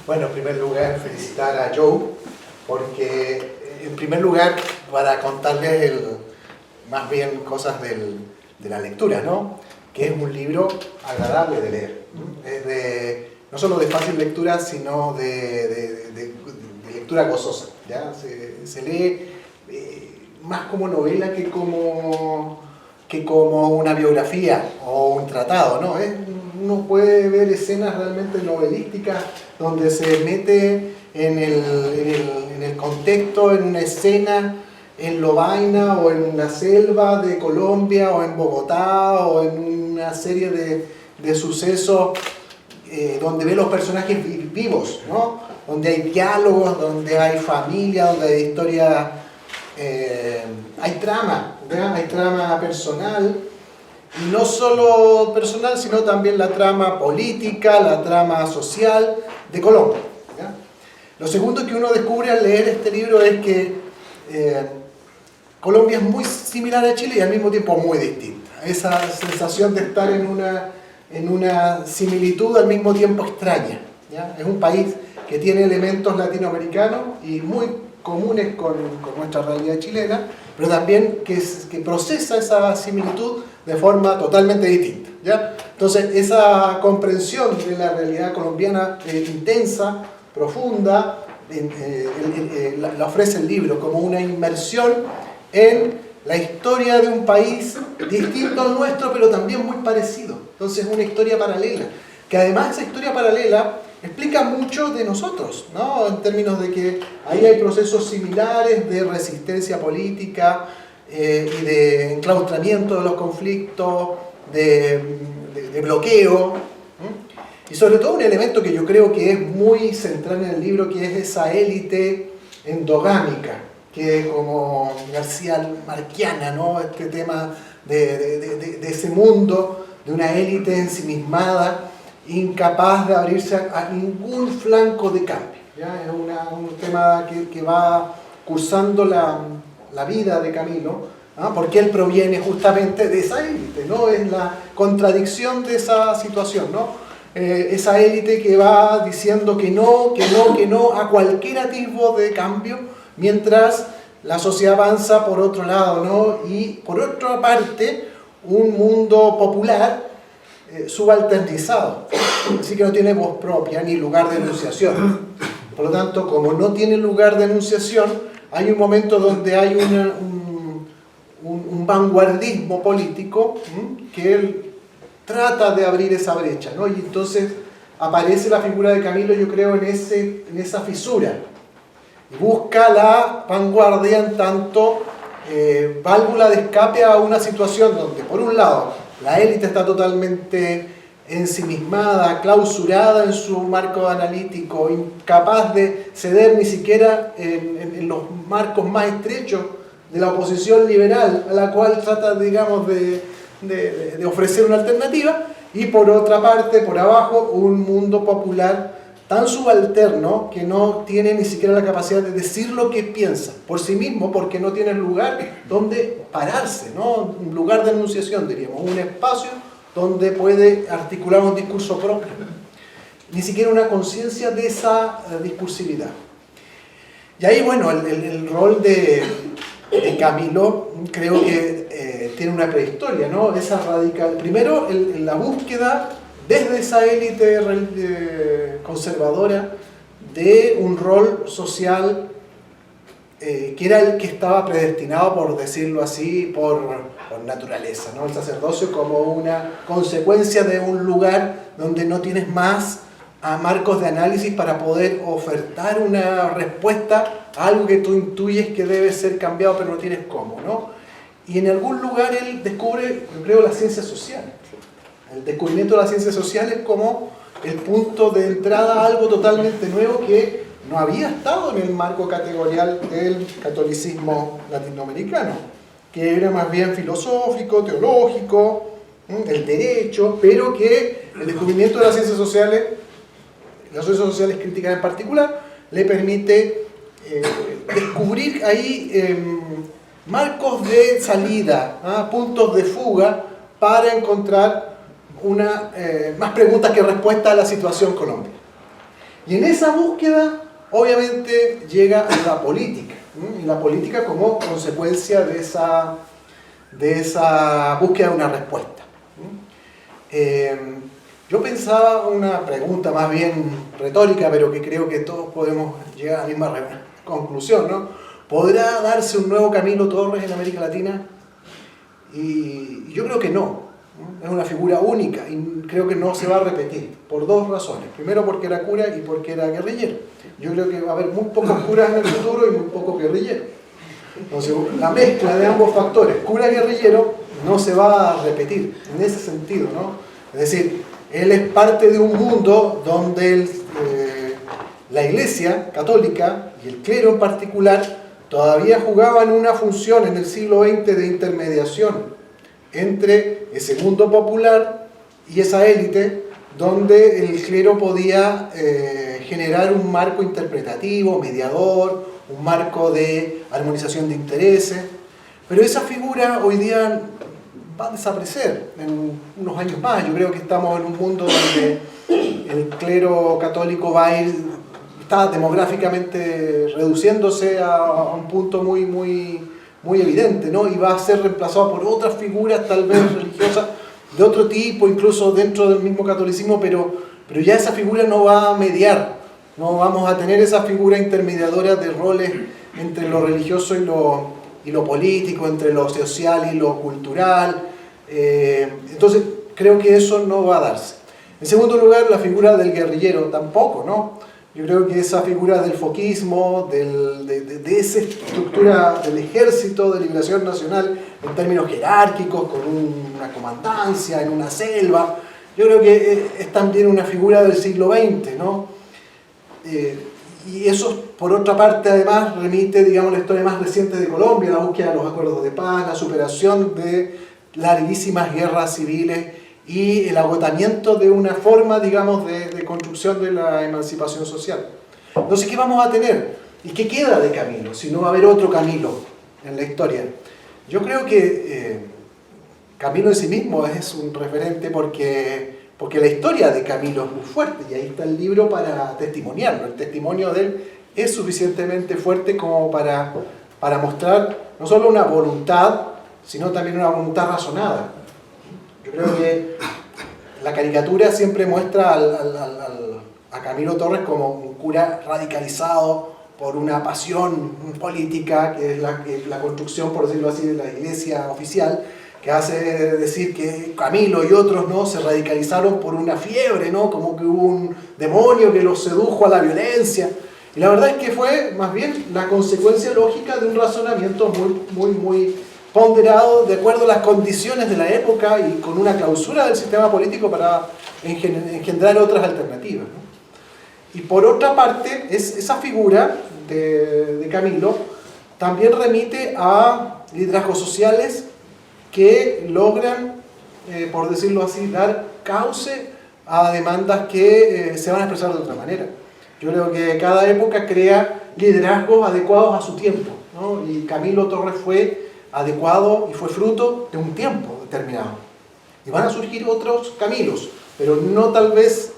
Bueno, en primer lugar, felicitar a Joe, porque en primer lugar, para contarles más bien cosas de la lectura, ¿no? Que es un libro agradable de leer. Es no solo de fácil lectura, sino de lectura gozosa, ¿ya? Se lee más como novela que como una biografía o un tratado, ¿no? Uno puede ver escenas realmente novelísticas donde se mete en el contexto, en una escena en Lovaina o en la selva de Colombia o en Bogotá o en una serie de sucesos donde ve los personajes vivos, ¿no? Donde hay diálogos, donde hay familia, donde hay historia, hay trama, ¿verdad? Hay trama personal, y no solo personal, sino también la trama política, la trama social de Colombia, ¿ya? Lo segundo que uno descubre al leer este libro es que Colombia es muy similar a Chile y al mismo tiempo muy distinta. Esa sensación de estar en una similitud al mismo tiempo extraña, ¿ya? Es un país que tiene elementos latinoamericanos y muy comunes con nuestra realidad chilena, pero también que procesa esa similitud de forma totalmente distinta, ¿ya? Entonces, esa comprensión de la realidad colombiana intensa, profunda, la ofrece el libro como una inmersión en la historia de un país distinto al nuestro, pero también muy parecido. Entonces, una historia paralela, que además esa historia paralela explica mucho de nosotros, ¿no? En términos de que ahí hay procesos similares de resistencia política y de enclaustramiento de los conflictos, de bloqueo, ¿sí? Y sobre todo un elemento que yo creo que es muy central en el libro, que es esa élite endogámica, que es como García Marquiana, ¿no? Este tema de ese mundo, de una élite ensimismada, incapaz de abrirse a ningún flanco de cambio, ¿ya? Es un tema que va cursando la vida de Camilo, ¿ah? Porque él proviene justamente de esa élite, ¿no? Es la contradicción de esa situación, ¿no? Esa élite que va diciendo que no a cualquier atisbo de cambio, mientras la sociedad avanza por otro lado, ¿no? Y por otra parte, un mundo popular subalternizado, así que no tiene voz propia ni lugar de enunciación. Por lo tanto, como no tiene lugar de enunciación, hay un momento donde hay un vanguardismo político que él trata de abrir esa brecha, ¿no? Y entonces aparece la figura de Camilo, yo creo, en esa fisura. Y busca la vanguardia en tanto válvula de escape a una situación donde, por un lado, la élite está totalmente ensimismada, clausurada en su marco analítico, incapaz de ceder ni siquiera en los marcos más estrechos de la oposición liberal, a la cual trata, digamos, de ofrecer una alternativa, y por otra parte, por abajo, un mundo popular tan subalterno que no tiene ni siquiera la capacidad de decir lo que piensa por sí mismo, porque no tiene lugar donde pararse, ¿no? Un lugar de enunciación, diríamos, un espacio donde puede articular un discurso propio, ni siquiera una conciencia de esa discursividad. Y ahí, bueno, el rol de Camilo creo que tiene una prehistoria, ¿no? Esa radical, primero la búsqueda desde esa élite conservadora de un rol social que era el que estaba predestinado, por decirlo así, por naturaleza, ¿no? El sacerdocio como una consecuencia de un lugar donde no tienes más marcos de análisis para poder ofertar una respuesta a algo que tú intuyes que debe ser cambiado, pero no tienes cómo, ¿no? Y en algún lugar él descubre, yo creo, las ciencias sociales. El descubrimiento de las ciencias sociales como el punto de entrada a algo totalmente nuevo que no había estado en el marco categorial del catolicismo latinoamericano, que era más bien filosófico, teológico, el derecho, pero que el descubrimiento de las ciencias sociales críticas en particular, le permite descubrir ahí marcos de salida, puntos de fuga para encontrar más preguntas que respuestas a la situación Colombia. Y en esa búsqueda, obviamente, llega la política, y la política como consecuencia de esa búsqueda de una respuesta. Yo pensaba una pregunta más bien retórica, pero que creo que todos podemos llegar a la misma conclusión, ¿no? ¿Podrá darse un nuevo Camilo Torres en América Latina? Y yo creo que no. Es una figura única y creo que no se va a repetir, por dos razones. Primero, porque era cura y porque era guerrillero. Yo creo que va a haber muy pocos curas en el futuro y muy pocos guerrilleros. Entonces, la mezcla de ambos factores, cura-guerrillero, no se va a repetir en ese sentido, ¿no? Es decir, él es parte de un mundo donde la Iglesia católica y el clero en particular todavía jugaban una función en el siglo XX de intermediación entre ese mundo popular y esa élite, donde el clero podía generar un marco interpretativo, mediador, un marco de armonización de intereses, pero esa figura hoy día va a desaparecer en unos años más. Yo creo que estamos en un mundo donde el clero católico está demográficamente reduciéndose a un punto muy evidente, ¿no? Y va a ser reemplazado por otras figuras tal vez religiosas de otro tipo, incluso dentro del mismo catolicismo, pero ya esa figura no va a mediar, no vamos a tener esa figura intermediadora de roles entre lo religioso y lo político, entre lo social y lo cultural. Entonces creo que eso no va a darse. En segundo lugar, la figura del guerrillero tampoco, ¿no? Yo creo que esa figura del foquismo, de esa estructura del Ejército de Liberación Nacional en términos jerárquicos, con una comandancia en una selva, yo creo que es también una figura del siglo XX, ¿no? Y eso, por otra parte, además remite, digamos, a la historia más reciente de Colombia, la búsqueda de los acuerdos de paz, la superación de larguísimas guerras civiles y el agotamiento de una forma, digamos, de construcción de la emancipación social. Entonces, ¿qué vamos a tener? ¿Y qué queda de Camilo? Si no va a haber otro Camilo en la historia. Yo creo que Camilo en sí mismo es un referente porque la historia de Camilo es muy fuerte y ahí está el libro para testimoniarlo. El testimonio de él es suficientemente fuerte como para mostrar no solo una voluntad, sino también una voluntad razonada. Yo creo que la caricatura siempre muestra a Camilo Torres como un cura radicalizado por una pasión política, que es la construcción, por decirlo así, de la iglesia oficial, que hace decir que Camilo y otros, ¿no?, se radicalizaron por una fiebre, ¿no?, como que hubo un demonio que los sedujo a la violencia. Y la verdad es que fue más bien la consecuencia lógica de un razonamiento muy ponderado de acuerdo a las condiciones de la época y con una clausura del sistema político para engendrar otras alternativas, ¿no? Y por otra parte, esa figura de Camilo también remite a liderazgos sociales que logran, por decirlo así, dar cauce a demandas que se van a expresar de otra manera. Yo creo que cada época crea liderazgos adecuados a su tiempo, ¿no? Y Camilo Torres fue adecuado y fue fruto de un tiempo determinado. Y van a surgir otros Camilos, pero no tal vez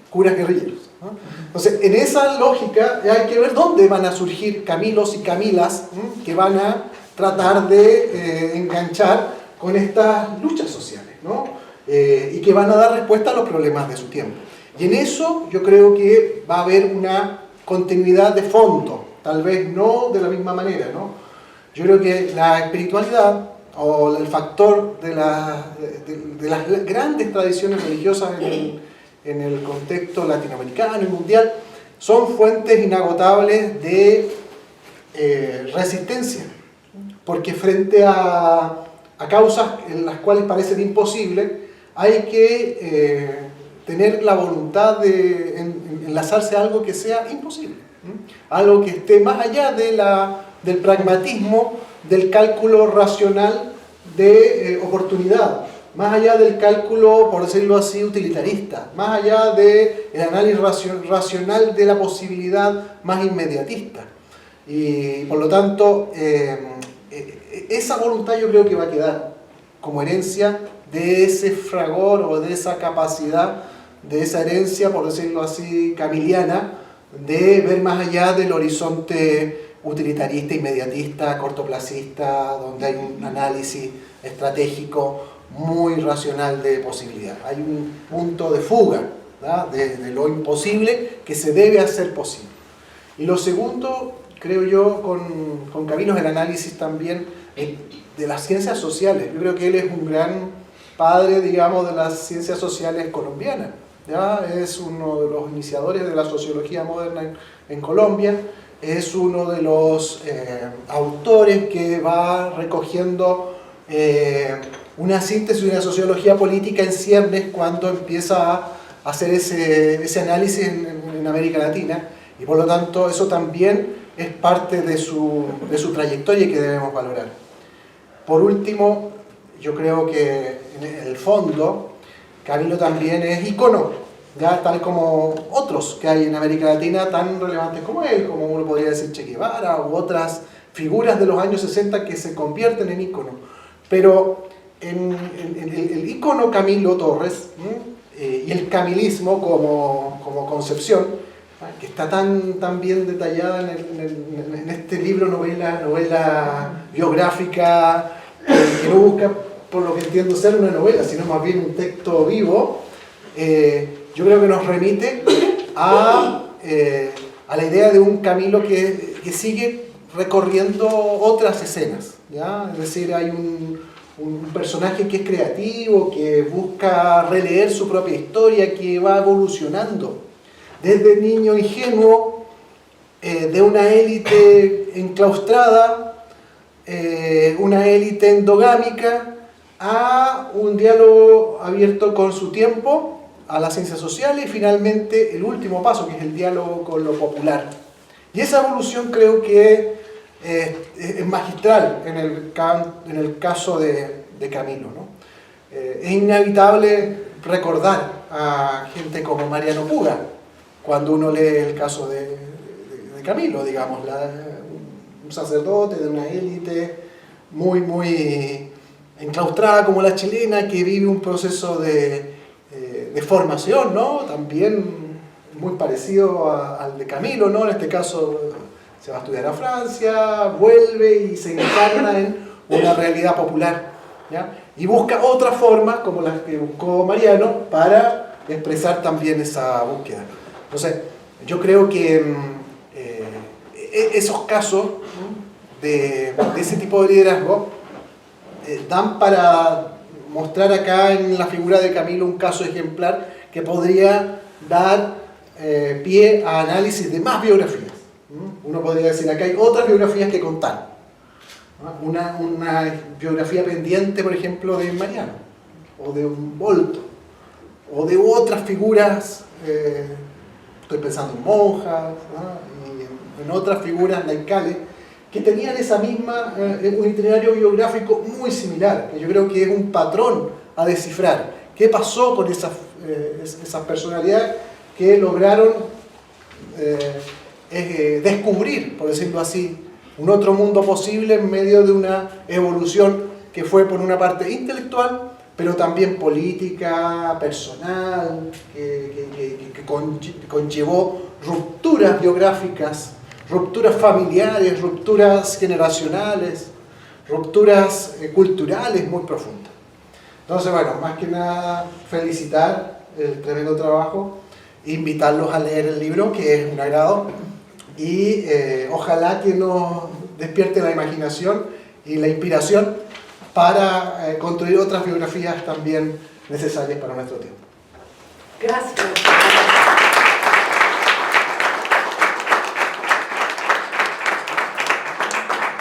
curas guerrilleros, ¿no? Entonces, en esa lógica hay que ver dónde van a surgir Camilos y Camilas, ¿sí?, que van a tratar de enganchar con estas luchas sociales, ¿no? Y que van a dar respuesta a los problemas de su tiempo. Y en eso yo creo que va a haber una continuidad de fondo, tal vez no de la misma manera, ¿no? Yo creo que la espiritualidad o el factor de las grandes tradiciones religiosas en el contexto latinoamericano y mundial son fuentes inagotables de resistencia, porque frente a causas en las cuales parecen imposibles, hay que tener la voluntad de enlazarse a algo que sea imposible, algo que esté más allá del pragmatismo, del cálculo racional de oportunidad, más allá del cálculo, por decirlo así, utilitarista, más allá del análisis racional de la posibilidad más inmediatista. Y por lo tanto, esa voluntad yo creo que va a quedar como herencia de ese fragor o de esa capacidad de esa herencia, por decirlo así, camiliana, de ver más allá del horizonte utilitarista, inmediatista, cortoplacista, donde hay un análisis estratégico muy racional de posibilidad. Hay un punto de fuga, ¿verdad?, de lo imposible que se debe hacer posible. Y lo segundo, creo yo, con Camilo, es el análisis también de las ciencias sociales. Yo creo que él es un gran padre, digamos, de las ciencias sociales colombianas, ¿ya? Es uno de los iniciadores de la sociología moderna en Colombia, es uno de los autores que va recogiendo una síntesis de una sociología política en ciernes cuando empieza a hacer ese análisis en América Latina, y por lo tanto eso también es parte de su trayectoria que debemos valorar. Por último, yo creo que en el fondo Camilo también es ícono, ya tal como otros que hay en América Latina tan relevantes como él, como uno podría decir Che Guevara u otras figuras de los años 60 que se convierten en ícono. Pero el ícono Camilo Torres y el camilismo como concepción, que está tan bien detallada en este libro, novela biográfica, que no busca, por lo que entiendo, ser una novela, sino más bien un texto vivo, yo creo que nos remite a la idea de un Camilo que sigue recorriendo otras escenas, ¿ya? Es decir, hay un personaje que es creativo, que busca releer su propia historia, que va evolucionando desde niño ingenuo, de una élite enclaustrada, una élite endogámica, a un diálogo abierto con su tiempo, a las ciencias sociales, y finalmente el último paso, que es el diálogo con lo popular. Y esa evolución creo que es magistral en el caso de Camilo, ¿no? Es inevitable recordar a gente como Mariano Puga cuando uno lee el caso de Camilo, digamos, un sacerdote de una élite muy enclaustrada como la chilena, que vive un proceso de formación, ¿no? También muy parecido al de Camilo, ¿no? En este caso se va a estudiar a Francia, vuelve y se encarna en una realidad popular, ¿ya? Y busca otra forma, como las que buscó Mariano, para expresar también esa búsqueda. Entonces, yo creo que esos casos, ¿no?, de ese tipo de liderazgo dan para mostrar acá en la figura de Camilo un caso ejemplar que podría dar pie a análisis de más biografías. Uno podría decir, acá hay otras biografías que contar, ¿no? Una biografía pendiente, por ejemplo, de Mariano, o de un Bolto, o de otras figuras, estoy pensando en monjas, ¿no?, y en otras figuras laicales, que tenían esa misma, un itinerario biográfico muy similar, que yo creo que es un patrón a descifrar. ¿Qué pasó con esas personalidades que lograron descubrir, por decirlo así, un otro mundo posible en medio de una evolución que fue por una parte intelectual, pero también política, personal, que conllevó rupturas biográficas, rupturas familiares, rupturas generacionales, rupturas culturales muy profundas. Entonces, bueno, más que nada felicitar el tremendo trabajo, invitarlos a leer el libro, que es un agrado, y ojalá que nos despierte la imaginación y la inspiración para construir otras biografías también necesarias para nuestro tiempo. Gracias.